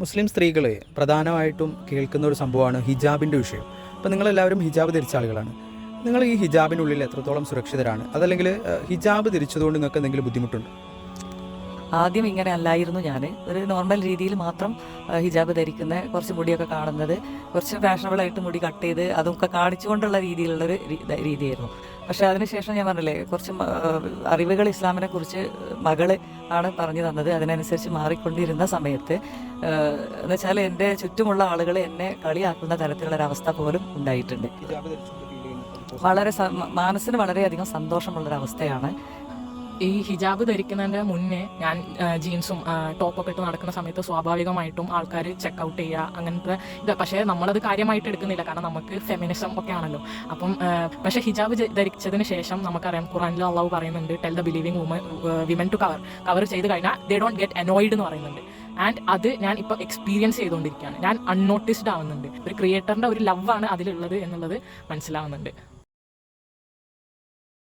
മുസ്ലിം സ്ത്രീകൾ പ്രധാനമായിട്ടും കേൾക്കുന്ന ഒരു സംഭവമാണ് ഹിജാബിൻ്റെ വിഷയം. അപ്പോൾ നിങ്ങളെല്ലാവരും ഹിജാബ് ധരിച്ച ആളുകളാണ്. നിങ്ങൾ ഈ ഹിജാബിനുള്ളിൽ എത്രത്തോളം സുരക്ഷിതരാണ്? അതല്ലെങ്കിൽ ഹിജാബ് ധരിച്ചതുകൊണ്ട് നിങ്ങൾക്ക് എന്തെങ്കിലും ബുദ്ധിമുട്ടുണ്ടോ? ആദ്യം ഇങ്ങനെ അല്ലായിരുന്നു. ഞാൻ ഒരു നോർമൽ രീതിയിൽ മാത്രം ഹിജാബ് ധരിക്കുന്ന, കുറച്ച് മുടിയൊക്കെ കാണുന്നത്, കുറച്ച് ഫാഷനബിളായിട്ട് മുടി കട്ട് ചെയ്ത് അതൊക്കെ കാണിച്ചുകൊണ്ടുള്ള രീതിയിലുള്ളൊരു രീതിയായിരുന്നു. പക്ഷേ അതിനുശേഷം ഞാൻ പറഞ്ഞില്ലേ, കുറച്ച് അറിവുകൾ ഇസ്ലാമിനെ കുറിച്ച് മകള് ആണ് പറഞ്ഞു തന്നത്. അതിനനുസരിച്ച് മാറിക്കൊണ്ടിരുന്ന സമയത്ത് എന്ന് വെച്ചാൽ എൻ്റെ ചുറ്റുമുള്ള ആളുകൾ എന്നെ കളിയാക്കുന്ന തരത്തിലുള്ളൊരവസ്ഥ പോലും ഉണ്ടായിട്ടുണ്ട്. വളരെ മനസ്സിന് വളരെയധികം സന്തോഷമുള്ളൊരവസ്ഥയാണ്. ഈ ഹിജാബ് ധരിക്കുന്നതിൻ്റെ മുന്നേ ഞാൻ ജീൻസും ടോപ്പൊക്കെ ഇട്ട് നടക്കുന്ന സമയത്ത് സ്വാഭാവികമായിട്ടും ആൾക്കാർ ചെക്കൗട്ട് ചെയ്യുക അങ്ങനത്തെ ഇത്. പക്ഷേ നമ്മളത് കാര്യമായിട്ട് എടുക്കുന്നില്ല, കാരണം നമുക്ക് ഫെമിനിസം ഒക്കെ ആണല്ലോ. അപ്പം പക്ഷേ ഹിജാബ് ധരിച്ചതിന് ശേഷം നമുക്കറിയാം, ഖുറാനിൽ അള്ളാഹു പറയുന്നുണ്ട്, tell the believing women to cover ചെയ്ത് കഴിഞ്ഞാൽ ദേ ഡോണ്ട് ഗെറ്റ് അനോയിഡ് എന്ന് പറയുന്നുണ്ട്. ആൻഡ് അത് ഞാൻ ഇപ്പോൾ എക്സ്പീരിയൻസ് ചെയ്തുകൊണ്ടിരിക്കുകയാണ്. ഞാൻ അൺനോട്ടിസ്ഡ് ആവുന്നുണ്ട്. ഒരു ക്രിയേറ്ററിൻ്റെ ഒരു ലവ് ആണ് അതിലുള്ളത് എന്നുള്ളത് മനസ്സിലാവുന്നുണ്ട്.